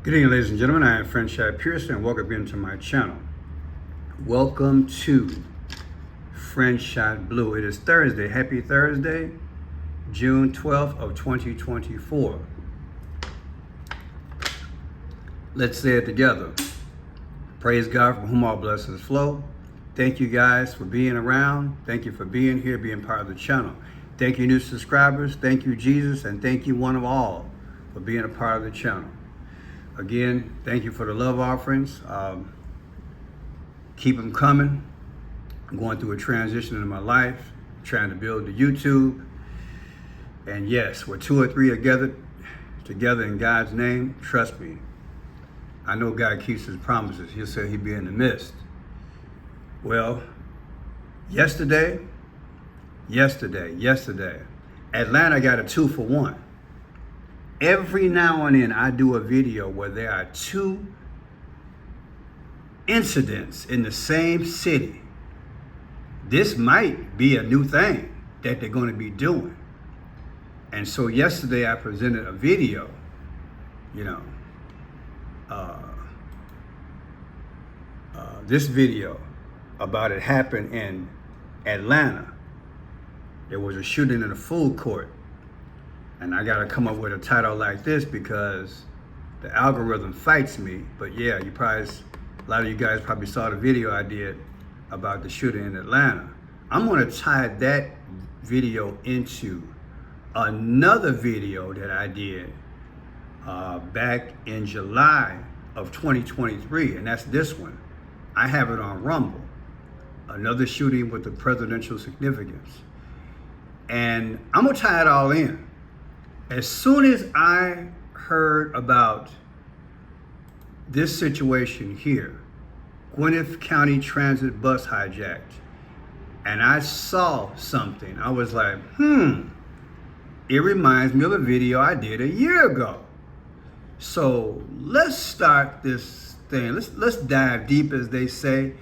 Good evening, ladies and gentlemen. I am French Shad Pearson, and welcome into my channel. Welcome to French Shad Blue. It is Thursday. Happy Thursday, June 12th of 2024. Let's say it together. Praise God from whom all blessings flow. Thank you guys for being around. Thank you for being here, being part of the channel. Thank you, new subscribers. Thank you, Jesus, and thank you, one of all, for being a part of the channel. Again, thank you for the love offerings. Keep them coming. I'm going through a transition in my life, trying to build the YouTube. And yes, where two or three are together in God's name, trust me, I know God keeps his promises. He'll say he'll be in the midst. Well, yesterday, Atlanta got a 2-for-1. Every now and then I do a video where there are two incidents in the same city. This might be a new thing that they're going to be doing. And so yesterday I presented a video, this video about it happened in Atlanta. There was a shooting in a food court. And I gotta come up with a title like this because the algorithm fights me. But yeah, a lot of you guys probably saw the video I did about the shooting in Atlanta. I'm gonna tie that video into another video that I did back in July of 2023, and that's this one. I have it on Rumble. Another shooting with the presidential significance. And I'm gonna tie it all in. As soon as I heard about this situation here, Gwinnett County Transit bus hijacked, and I saw something, I was like, it reminds me of a video I did a year ago. So let's start this thing. Let's dive deep, as they say.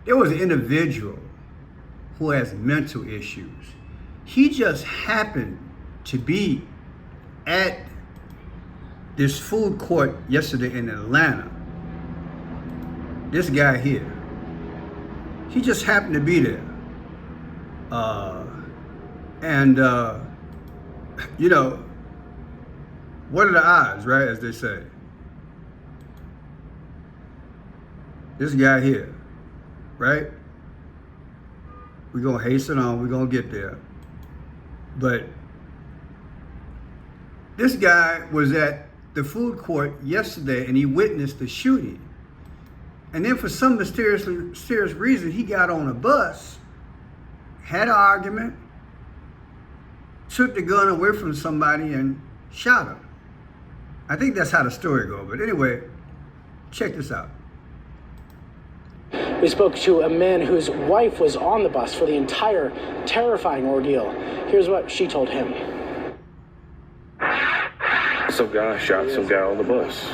There was an individual who has mental issues. He just happened to be at this food court yesterday in Atlanta. This guy here, he just happened to be there. What are the odds, right? As they say. This guy here, right? We're gonna hasten on, we're gonna get there. But this guy was at the food court yesterday and he witnessed the shooting. And then for some mysterious reason, he got on a bus, had an argument, took the gun away from somebody and shot him. I think that's how the story goes. But anyway, check this out. We spoke to a man whose wife was on the bus for the entire terrifying ordeal. Here's what she told him. Some guy shot some guy on the bus.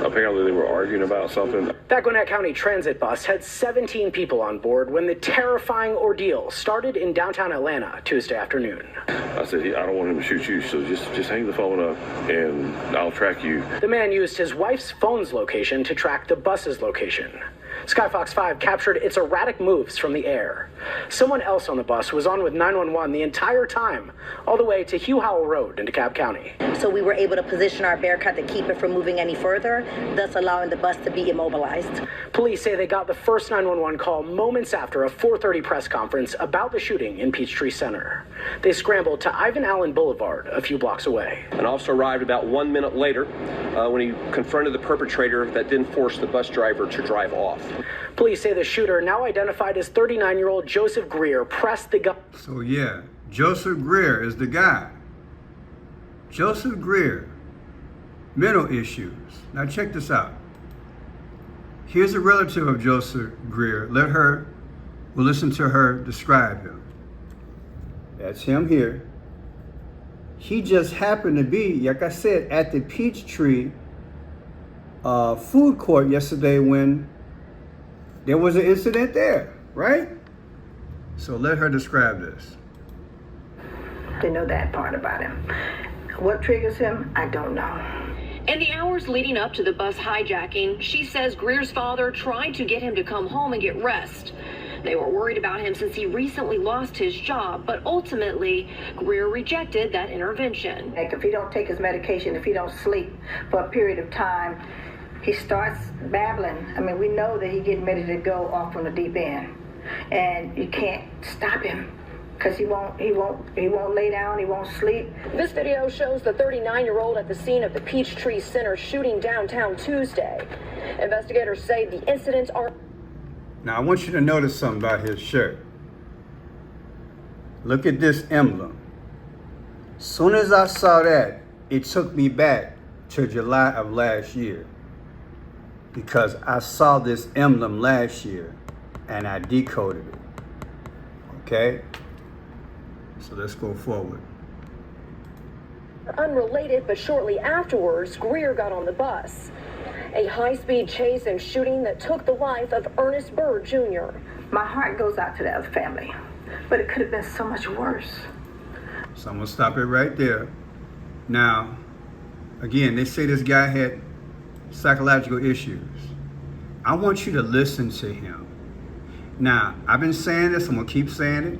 Apparently they were arguing about something. That Gwinnett County Transit bus had 17 people on board when the terrifying ordeal started in downtown Atlanta Tuesday afternoon. I said, I don't want him to shoot you, so just hang the phone up and I'll track you. The man used his wife's phone's location to track the bus's location. Skyfox 5 captured its erratic moves from the air. Someone else on the bus was on with 911 the entire time, all the way to Hugh Howell Road in DeKalb County. So we were able to position our bear cut to keep it from moving any further, thus allowing the bus to be immobilized. Police say they got the first 911 call moments after a 4:30 press conference about the shooting in Peachtree Center. They scrambled to Ivan Allen Boulevard, a few blocks away. An officer arrived about 1 minute later when he confronted the perpetrator that then forced the bus driver to drive off. Police say the shooter, now identified as 39-year-old Joseph Greer, pressed the gun. So yeah, Joseph Greer is the guy. Joseph Greer, mental issues. Now check this out. Here's a relative of Joseph Greer. We'll listen to her describe him. That's him here. He just happened to be, like I said, at the Peachtree food court yesterday when there was an incident there, right? So let her describe this. To know that part about him. What triggers him, I don't know. In the hours leading up to the bus hijacking, she says Greer's father tried to get him to come home and get rest. They were worried about him since he recently lost his job, but ultimately, Greer rejected that intervention. Like if he don't take his medication, if he don't sleep for a period of time, he starts babbling. I mean, we know that he's getting ready to go off on the deep end, and you can't stop him because he won't lay down, he won't sleep. This video shows the 39-year-old at the scene of the Peachtree Center shooting downtown Tuesday. Investigators say the incidents are... Now, I want you to notice something about his shirt. Look at this emblem. Soon as I saw that, it took me back to July of last year, because I saw this emblem last year and I decoded it. Okay? So let's go forward. Unrelated, but shortly afterwards, Greer got on the bus. A high-speed chase and shooting that took the life of Ernest Byrd Jr. My heart goes out to the other family, but it could have been so much worse. So I'm gonna stop it right there. Now, again, they say this guy had psychological issues. I want you to listen to him. Now, I've been saying this, I'm gonna keep saying it.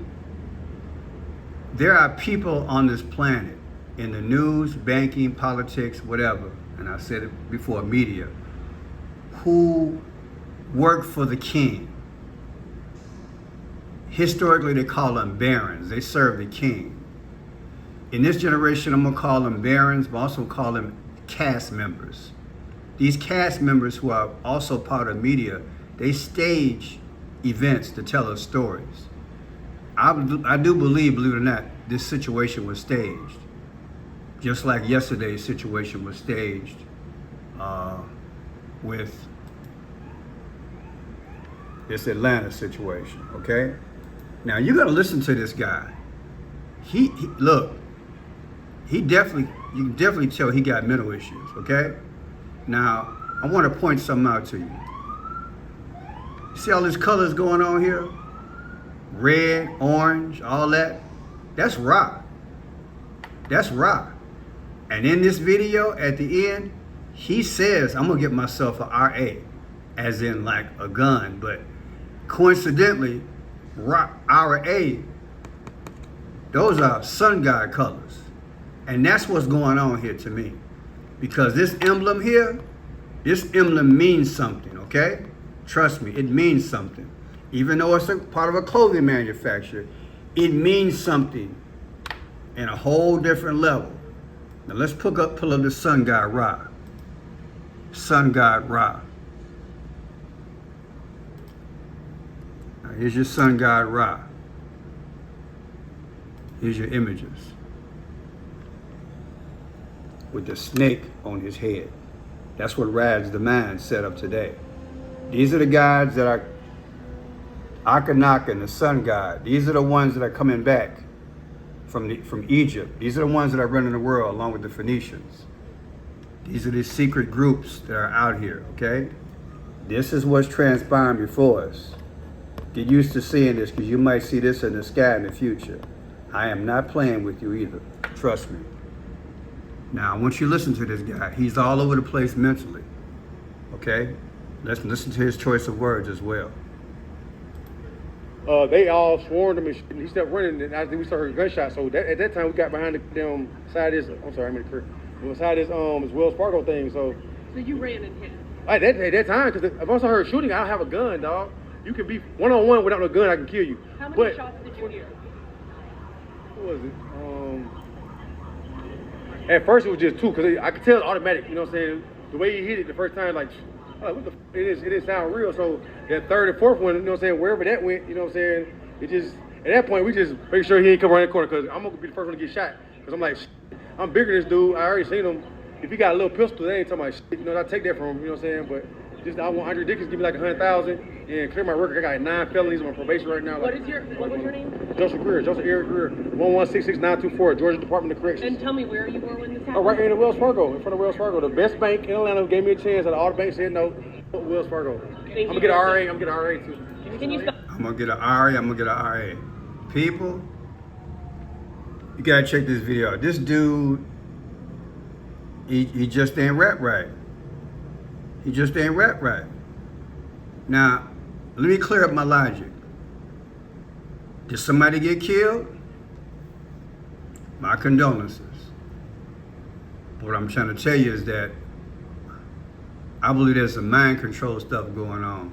There are people on this planet, in the news, banking, politics, whatever, and I said it before, media, who work for the king. Historically, they call them barons. They serve the king. In this generation, I'm gonna call them barons, but also call them cast members. These cast members who are also part of media, they stage events to tell us stories. I do believe it or not, this situation was staged. Just like yesterday's situation was staged with this Atlanta situation, okay? Now, you're gonna listen to this guy. Look, you can definitely tell he got mental issues, okay? Now, I want to point something out to you. See all these colors going on here? Red, orange, all that. That's rock. That's rock. And in this video, at the end, he says, I'm gonna get myself an RA, as in like a gun, but coincidentally, RA, those are sun god colors. And that's what's going on here to me. Because this emblem here, this emblem means something, okay? Trust me, it means something. Even though it's a part of a clothing manufacturer, it means something in a whole different level. Now let's pull up the sun god Ra. Sun god Ra. Now here's your sun god Ra. Here's your images. With the snake on his head. That's what Rad's the man set up today. These are the gods that are Akhenaten, the sun god. These are the ones that are coming back from Egypt. These are the ones that are running the world along with the Phoenicians. These are the secret groups that are out here, okay? This is what's transpiring before us. Get used to seeing this, because you might see this in the sky in the future. I am not playing with you either. Trust me. Now, I want you to listen to this guy. He's all over the place mentally, okay? Let's listen to his choice of words as well. They all swarmed him, and he started running, and after we started hearing gunshots. So at that time, we got behind the side of this, I'm sorry, I'm in the curb. Beside this Wells Fargo thing, so you ran and hit him? At that time, because once I heard shooting, I don't have a gun, dog. You can be one-on-one without no gun, I can kill you. How many shots did you hear? What was it? At first it was just two, because I could tell it's automatic, you know what I'm saying? The way he hit it the first time, like, what the f***, it didn't sound real. So that third and fourth one, you know what I'm saying, wherever that went, you know what I'm saying, it just, at that point, we just make sure he ain't come around the corner, because I'm going to be the first one to get shot. Because I'm like, I'm bigger than this dude, I already seen him. If he got a little pistol, they ain't talking about shit, you know, I take that from him, you know what I'm saying, but just, I want Andre Dickens to give me like 100,000 and clear my record. I got 9 felonies on probation right now. What was your name? Joseph Eric Greer, 1166924, Georgia Department of Corrections. And tell me where you were when this happened? Oh, right here in Wells Fargo, in front of Wells Fargo. The best bank in Atlanta gave me a chance. All the banks said no. Wells Fargo. I'm gonna get an RA. I'm gonna get an RA too. Can you stop? I'm gonna get an RA. I'm gonna get an RA. People, you gotta check this video out. This dude he just ain't rap right. He just ain't rap right. Now, let me clear up my logic. Did somebody get killed? My condolences. What I'm trying to tell you is that I believe there's some mind control stuff going on.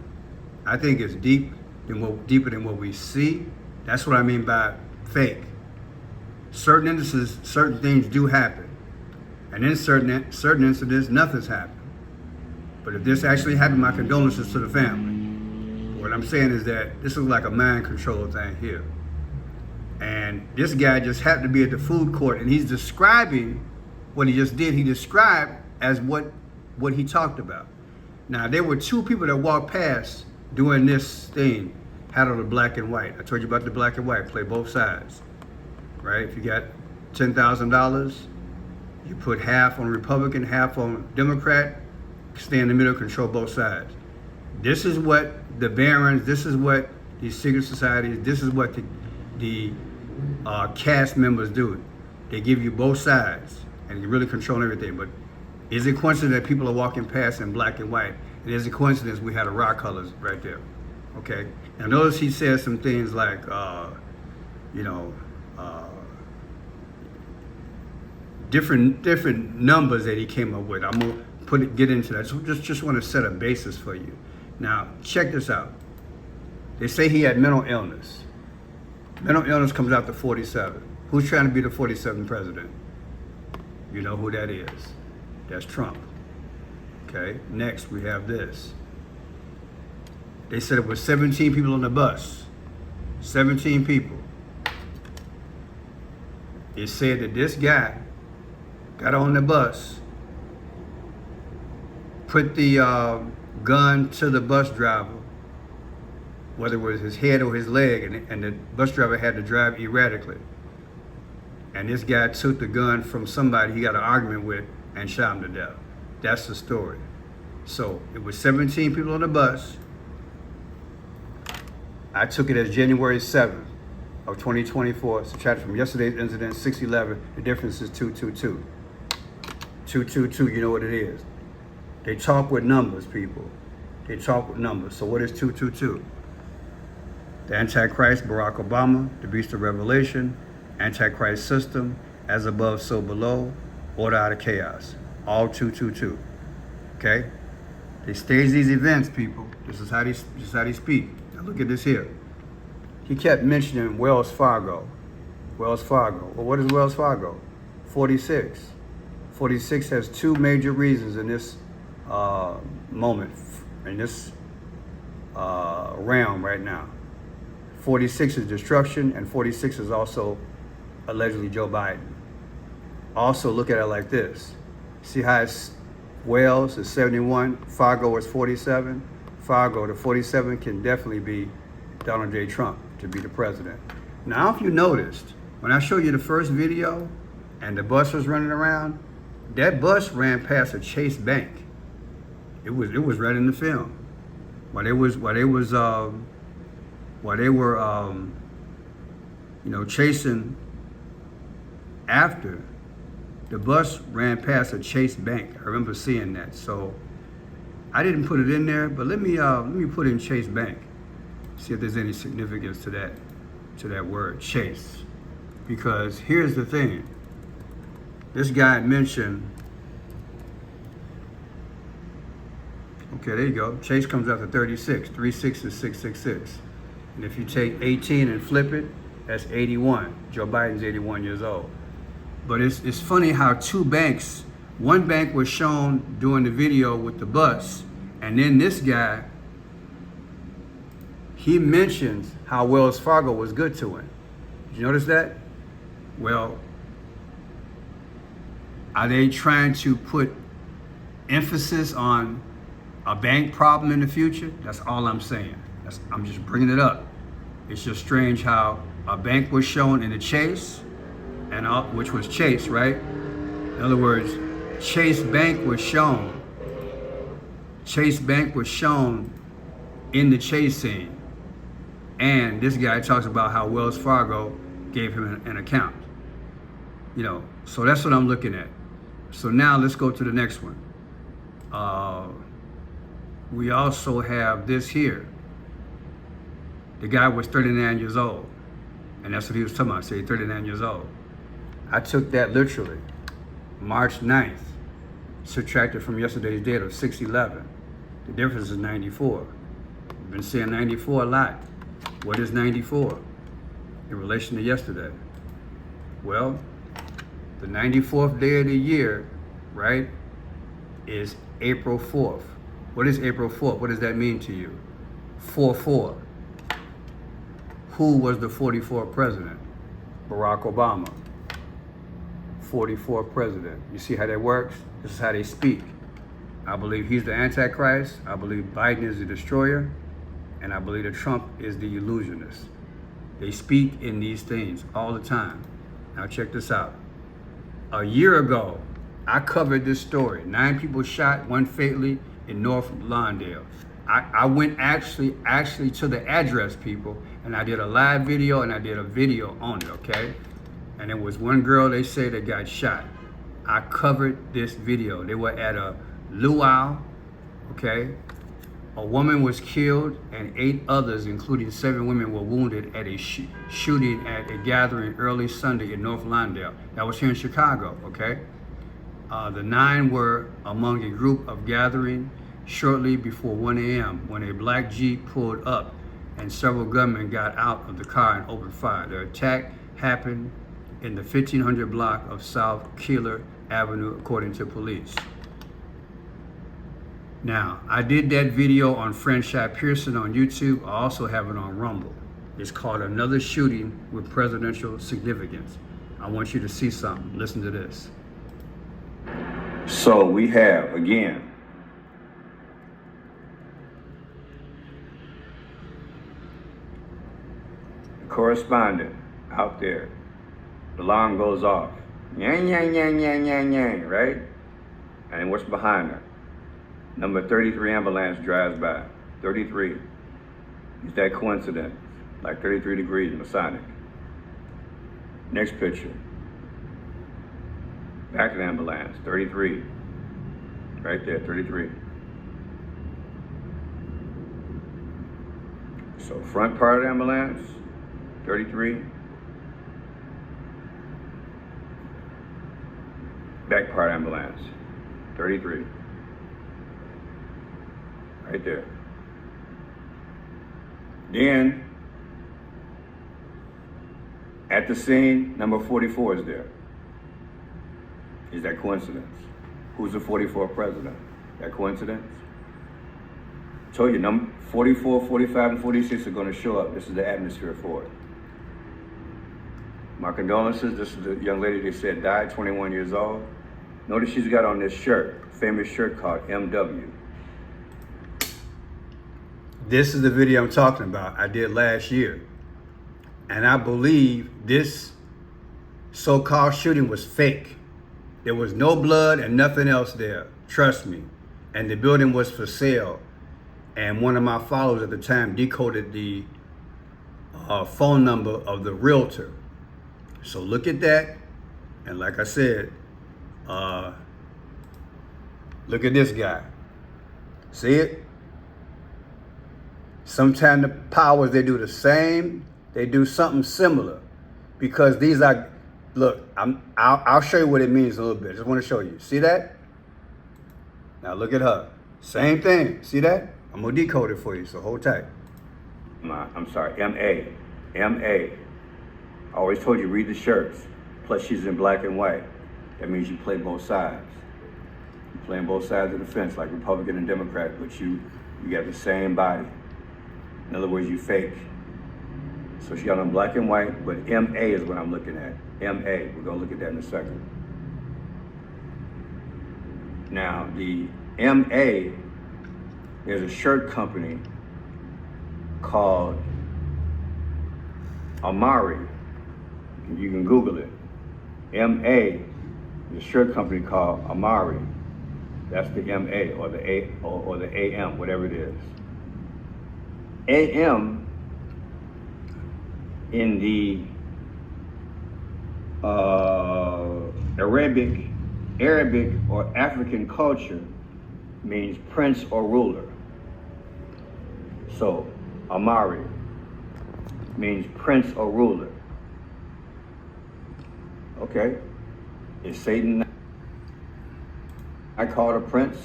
I think it's deeper than what we see. That's what I mean by fake. Certain instances, certain things do happen. And in certain incidents, nothing's happened. But if this actually happened, my condolences to the family. What I'm saying is that this is like a mind control thing here. And this guy just happened to be at the food court, and he's describing what he just did. He described as what he talked about. Now, there were two people that walked past doing this thing, had on the black and white. I told you about the black and white, play both sides, right? If you got $10,000, you put half on Republican, half on Democrat, stay in the middle, control both sides. This is what the barons, this is what these secret societies, this is what the cast members do. They give you both sides and you really control everything. But is it coincidence that people are walking past in black and white? And is it coincidence we had a rock colors right there? Okay. Now notice he says some things like, different numbers that he came up with. I'm gonna get into that. So just want to set a basis for you. Now check this out. They say he had mental illness. Mental illness comes out to 47. Who's trying to be the 47th president? You know who that is. That's Trump. Okay, next we have this. They said it was 17 people on the bus. 17 people. It said that this guy got on the bus, put the gun to the bus driver, whether it was his head or his leg, and the bus driver had to drive erratically. And this guy took the gun from somebody he got an argument with and shot him to death. That's the story. So it was 17 people on the bus. I took it as January 7th of 2024. Subtracted from yesterday's incident, 6/11. The difference is 222. 222, you know what it is. They talk with numbers, people. They talk with numbers. So what is 222? The Antichrist, Barack Obama, the Beast of Revelation, Antichrist system, as above, so below, order out of chaos. All 222. Okay? They stage these events, people. This is how they speak. Now look at this here. He kept mentioning Wells Fargo. Wells Fargo. Well, what is Wells Fargo? 46. 46 has two major reasons in this moment, in this realm right now. 46 is destruction, and 46 is also allegedly Joe Biden. Also look at it like this. See how it's Wells is 71, Fargo is 47. Fargo, the 47 can definitely be Donald J. Trump to be the president. Now, if you noticed, when I showed you the first video and the bus was running around, that bus ran past a Chase Bank. It was right in the film. While they were chasing after, the bus ran past a Chase Bank. I remember seeing that. So I didn't put it in there, but let me put in Chase Bank. See if there's any significance to that word, Chase. Because here's the thing. This guy mentioned, okay, there you go. Chase comes out to 36. 36 is 666. And if you take 18 and flip it, that's 81. Joe Biden's 81 years old. But it's funny how two banks, one bank was shown during the video with the bus, and then this guy, he mentions how Wells Fargo was good to him. Did you notice that? Well, are they trying to put emphasis on a bank problem in the future? That's all I'm saying. I'm just bringing it up. It's just strange how a bank was shown in the Chase, which was Chase, right? In other words, Chase Bank was shown. Chase Bank was shown in the chase scene. And this guy talks about how Wells Fargo gave him an account. So that's what I'm looking at. So now let's go to the next one. We also have this here. The guy was 39 years old. And that's what he was talking about, say 39 years old. I took that literally. March 9th, subtracted from yesterday's date of 6/11. The difference is 94. We've been saying 94 a lot. What is 94 in relation to yesterday? Well, the 94th day of the year, right, is April 4th. What is April 4th? What does that mean to you? 4-4. Who was the 44th president? Barack Obama. 44th president. You see how that works? This is how they speak. I believe he's the Antichrist. I believe Biden is the destroyer. And I believe that Trump is the illusionist. They speak in these things all the time. Now check this out. A year ago, I covered this story. 9 people shot, 1 fatally in North Lawndale. I went actually to the address, people, and I did a live video and I did a video on it, okay? And there was 1 girl, they say, that got shot. I covered this video. They were at a luau, okay? A woman was killed and 8 others, including 7 women, were wounded at a shooting at a gathering early Sunday in North Lawndale. That was here in Chicago, okay? The 9 were among a group of gathering shortly before 1 a.m. when a black Jeep pulled up and several gunmen got out of the car and opened fire. The attack happened in the 1500 block of South Keeler Avenue, according to police. Now, I did that video on Franchise Pearson on YouTube. I also have it on Rumble. It's called Another Shooting with Presidential Significance. I want you to see something. Listen to this. So we have, again, correspondent out there. The alarm goes off. Yang, yang, yang, yang, yang, yang, right? And what's behind her? Number 33 ambulance drives by. 33. Is that coincidence? Like 33 degrees Masonic. Next picture. Back of the ambulance, 33. Right there, 33. So front part of the ambulance, 33. Back part ambulance, 33. Right there. Then, at the scene, number 44 is there. Is that coincidence? Who's the 44th president? That coincidence? I told you, number 44, 45, and 46 are going to show up. This is the atmosphere for it. My condolences. This is the young lady they said died, 21 years old. Notice she's got on this shirt, famous shirt called MW. This is the video I'm talking about. I did last year. And I believe this so-called shooting was fake. There was no blood and nothing else there. Trust me. And the building was for sale. And one of my followers at the time decoded the phone number of the realtor. So look at that. And like I said, look at this guy. See it? Sometimes the powers, they do the same. They do something similar. Because these are, look, I'll show you what it means a little bit. Just want to show you. See that? Now look at her. Same thing. See that? I'm going to decode it for you, so hold tight. I'm sorry, M.A. M.A. I always told you, read the shirts. Plus, she's in black and white. That means you play both sides. You're playing both sides of the fence, like Republican and Democrat, but you got the same body. In other words, you fake. So she got on black and white, but M.A. is what I'm looking at. M.A. We're going to look at that in a second. Now, the M.A., there's a shirt company called Amari. You can Google it. M.A. is a shirt company called Amari. That's the M.A. or the A or the A.M., whatever it is. A.M. in the Arabic Arabic or African culture means prince or ruler. So, Amari means prince or ruler. Okay, is Satan I called a prince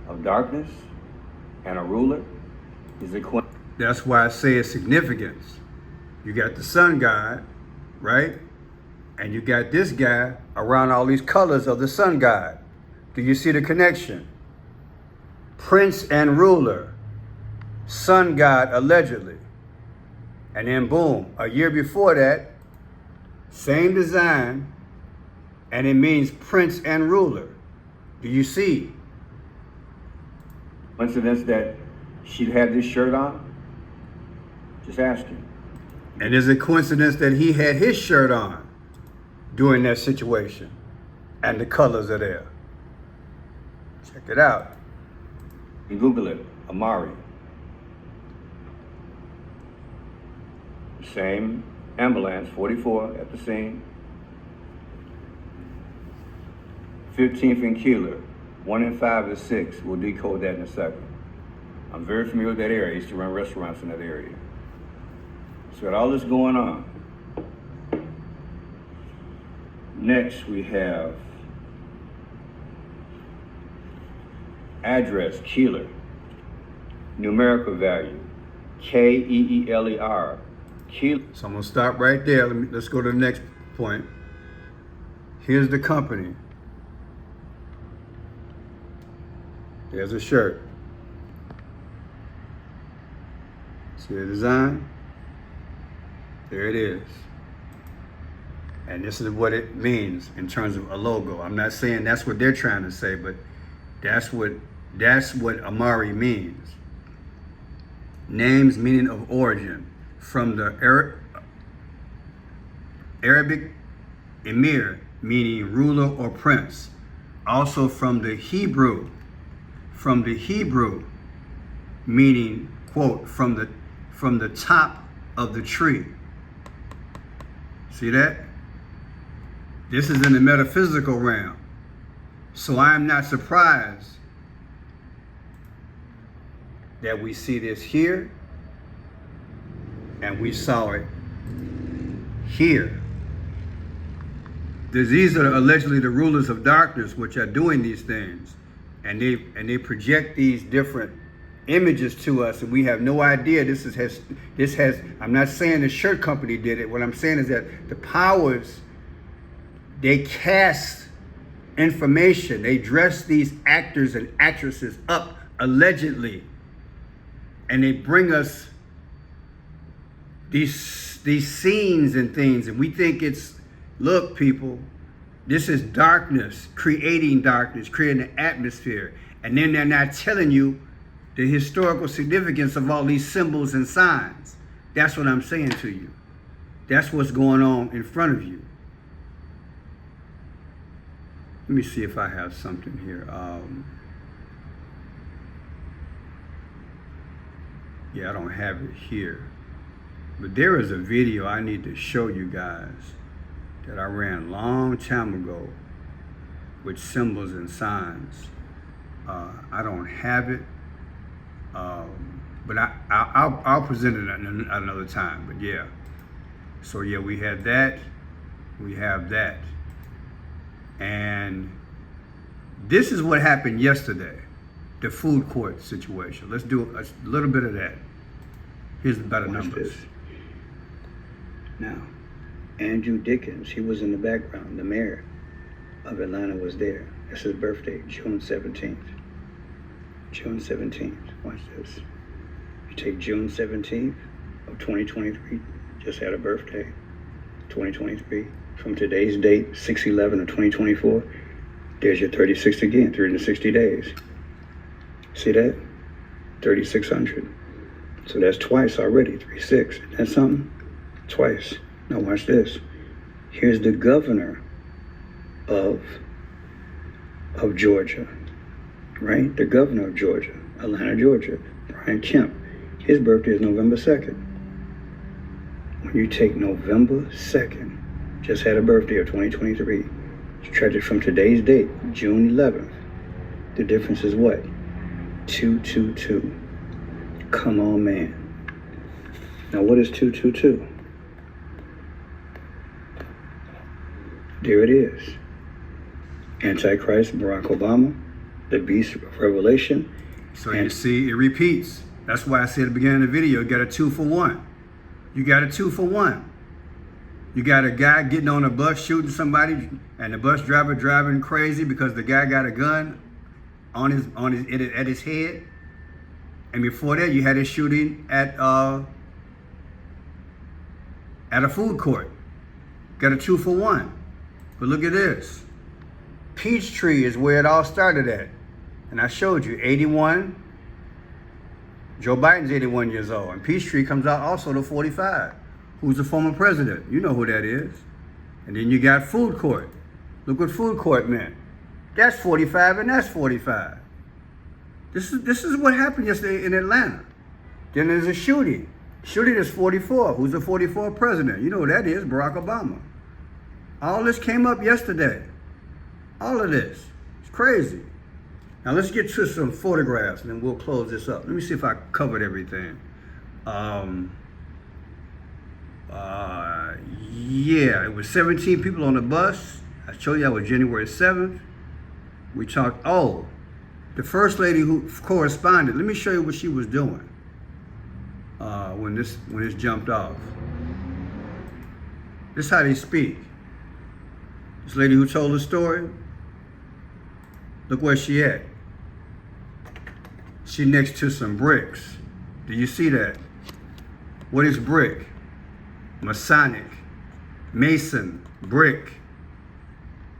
of darkness and a ruler? Is it coincidence? That's why I say it's significance. You got the sun god, right? And you got this guy around all these colors of the sun god. Do you see the connection? Prince and ruler, sun god allegedly. And then boom, a year before that, same design, and it means prince and ruler. Do you see? Coincidence that she'd had this shirt on? Just asking. And is it coincidence that he had his shirt on during that situation? And the colors are there. Check it out. You Google it, Amari. Same ambulance, 44 at the scene. 15th and Keeler, 1 and 5 to 6. We'll decode that in a second. I'm very familiar with that area. I used to run restaurants in that area. So got all this going on. Next we have address, Keeler, numerical value, Keeler. Keeler. So I'm gonna stop right there. Let's go to the next point. Here's the company. There's a shirt. See the design? There it is. And this is what it means in terms of a logo. I'm not saying that's what they're trying to say, but that's what Amari means. Names, meaning of origin. From the Arabic emir, meaning ruler or prince. Also from the Hebrew, meaning, quote, from the top of the tree. See that? This is in the metaphysical realm. So I am not surprised that we see this here and we saw it here. These are allegedly the rulers of darkness which are doing these things. And they project these different images to us, and we have no idea. This has. I'm not saying the shirt company did it. What I'm saying is that the powers, they cast information. They dress these actors and actresses up allegedly, and they bring us these scenes and things, and we think it's, look, people. This is darkness, creating an atmosphere. And then they're not telling you the historical significance of all these symbols and signs. That's what I'm saying to you. That's what's going on in front of you. Let me see if I have something here. Yeah, I don't have it here. But there is a video I need to show you guys that I ran a long time ago with symbols and signs. I don't have it, but I'll present it another time. But yeah, so yeah, we have that, and this is what happened yesterday, the food court situation. Let's do a little bit of that. Here's the better numbers. Now, Andrew Dickens, he was in the background. The mayor of Atlanta was there. That's his birthday, June 17th. June 17th. Watch this. You take June 17th of 2023, just had a birthday, 2023. From today's date, 6/11 of 2024, there's your 36 again, 360 days. See that? 3,600. So that's twice already, 3/6. That's something? Twice. Now watch this. Here's the governor of Georgia, right? The governor of Georgia, Atlanta, Georgia, Brian Kemp. His birthday is November 2nd. When you take November 2nd, just had a birthday of 2023, Subtracted from today's date, June 11th. The difference is what? 222. Come on, man. Now, what is 222? There it is. Antichrist, Barack Obama, the beast of Revelation. So you see, it repeats. That's why I said at the beginning of the video, you got a 2 for 1. You got a 2 for 1. You got a guy getting on a bus shooting somebody, and the bus driver driving crazy because the guy got a gun at his head. And before that, you had a shooting at a food court. Got a 2 for 1. But look at this. Peachtree is where it all started at. And I showed you 81. Joe Biden's 81 years old. And Peachtree comes out also to 45. Who's the former president? You know who that is. And then you got food court. Look what food court meant. That's 45 and that's 45. This is what happened yesterday in Atlanta. Then there's a shooting. Shooting is 44. Who's the 44th president? You know who that is, Barack Obama. All this came up yesterday. All of this. It's crazy. Now let's get to some photographs and then we'll close this up. Let me see if I covered everything. Yeah, it was 17 people on the bus. I showed you that was January 7th. We talked, the first lady who corresponded, let me show you what she was doing when this jumped off. This is how they speak. This lady who told the story, look where she at. She next to some bricks. Do you see that? What is brick? Masonic, Mason, brick.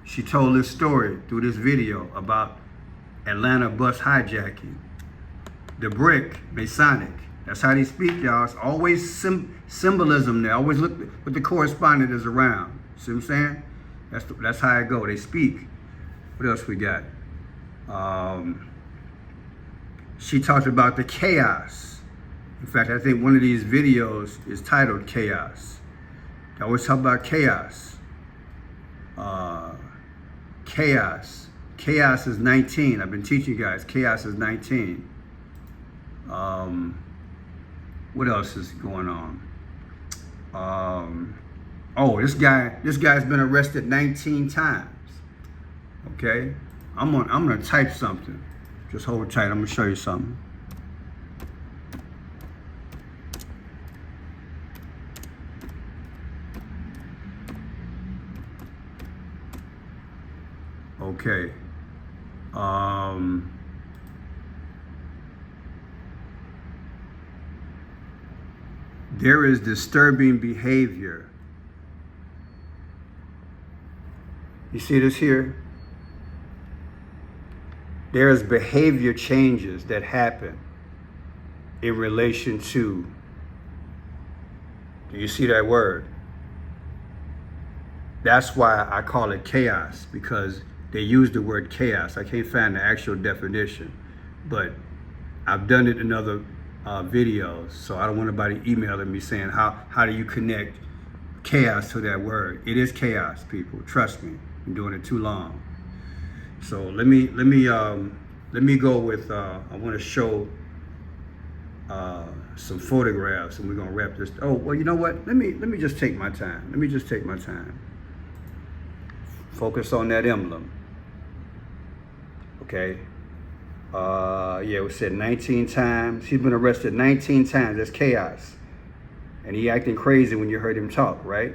She told this story through this video about Atlanta bus hijacking. The brick, Masonic. That's how they speak, y'all. It's always symbolism there. Always look what the correspondent is around. See what I'm saying? That's how it go. They speak. What else we got? She talked about the chaos. In fact, I think one of these videos is titled Chaos. I always talk about chaos. Chaos. Chaos is 19. I've been teaching you guys. Chaos is 19. What else is going on? This guy's been arrested 19 times. Okay? I'm gonna type something. Just hold tight. I'm gonna show you something. Okay. There is disturbing behavior. You see this here? There's behavior changes that happen in relation to, do you see that word? That's why I call it chaos, because they use the word chaos. I can't find the actual definition, but I've done it in other videos, so I don't want anybody emailing me saying, how do you connect chaos to that word? It is chaos, people. Trust me. I'm doing it too long. So let me go with, I want to show some photographs, and we're gonna wrap this. Oh, well, you know what? Let me just take my time. Let me just take my time. Focus on that emblem. Okay. Yeah, we said 19 times. He's been arrested 19 times. That's chaos. And he acting crazy when you heard him talk, right?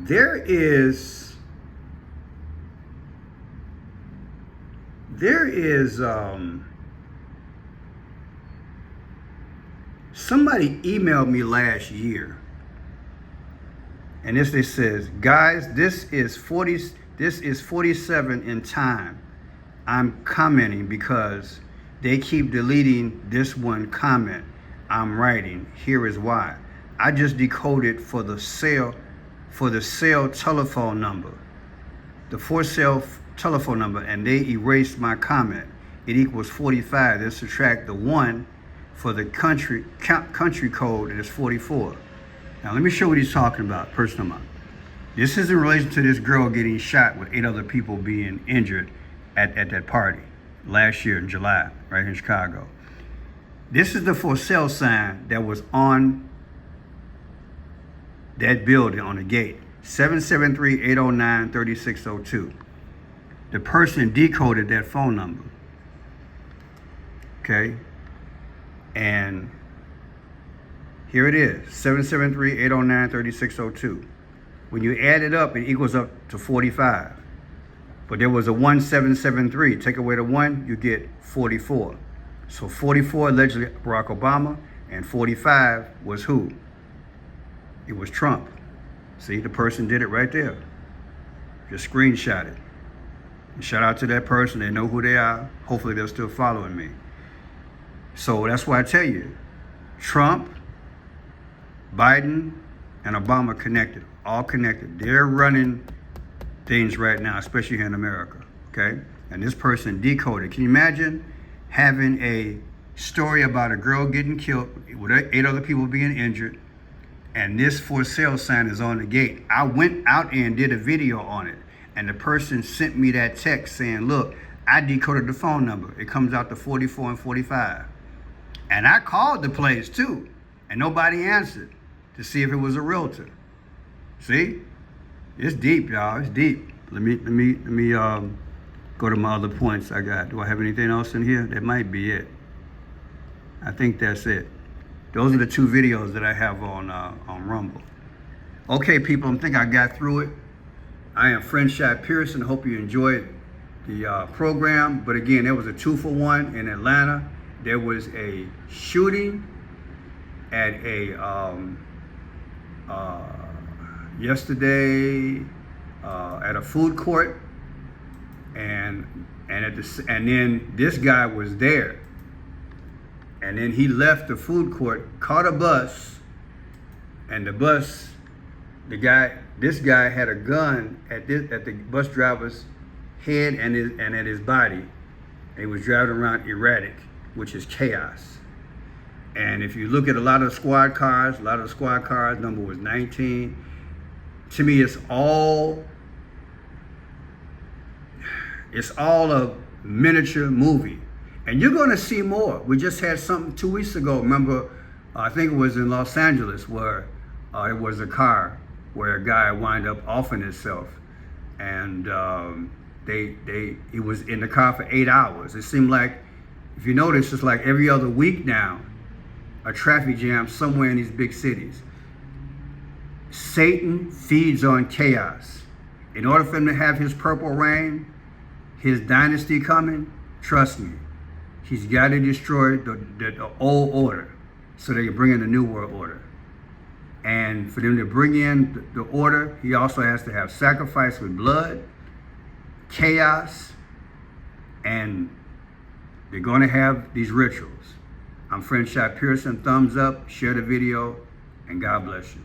There is somebody emailed me last year, and this says, guys, this is 47 in time. I'm commenting because they keep deleting this one comment I'm writing. Here is why. I just decoded for the cell telephone number, the for sale telephone number, and they erased my comment. It equals 45. Then subtract the 1 for the country code, and it's 44. Now let me show what he's talking about. First number. This is in relation to this girl getting shot with 8 other people being injured at that party last year in July, right here in Chicago. This is the for sale sign that was on that building on the gate, 773-809-3602. The person decoded that phone number, okay? And here it is, 773-809-3602. When you add it up, it equals up to 45. But there was a 1773. Take away the 1, you get 44. So 44 allegedly Barack Obama, and 45 was who? It was Trump. See, the person did it right there. Just screenshot it. And shout out to that person. They know who they are. Hopefully they're still following me. So that's why I tell you, Trump, Biden, and Obama connected, all connected. They're running things right now, especially here in America, okay? And this person decoded. Can you imagine having a story about a girl getting killed with 8 other people being injured, and this for sale sign is on the gate? I went out and did a video on it, and the person sent me that text saying, look, I decoded the phone number. It comes out to 44 and 45. And I called the place too, and nobody answered to see if it was a realtor. See, it's deep, y'all. It's deep. Let me go to my other points I got. Do I have anything else in here? That might be it. I think that's it. Those are the 2 videos that I have on Rumble. Okay, people, I think I got through it. I am Friendship Pearson. Hope you enjoyed the program. But again, there was a 2-for-1 in Atlanta. There was a shooting at a yesterday at a food court, and then this guy was there, and then he left the food court, caught a bus, and this guy had a gun at the bus driver's head and at his body, and he was driving around erratic, which is chaos. And if you look at a lot of the squad cars, number was 19. To me, it's all a miniature movie. And you're gonna see more. We just had something 2 weeks ago. Remember, I think it was in Los Angeles where it was a car where a guy wound up offing himself. And he was in the car for 8 hours. It seemed like, if you notice, it's like every other week now, a traffic jam somewhere in these big cities. Satan feeds on chaos. In order for him to have his purple reign, his dynasty coming, trust me, he's got to destroy the old order so they can bring in the new world order. And for them to bring in the order, he also has to have sacrifice with blood, chaos, and they're going to have these rituals. I'm Friendship Pearson. Thumbs up, share the video, and God bless you.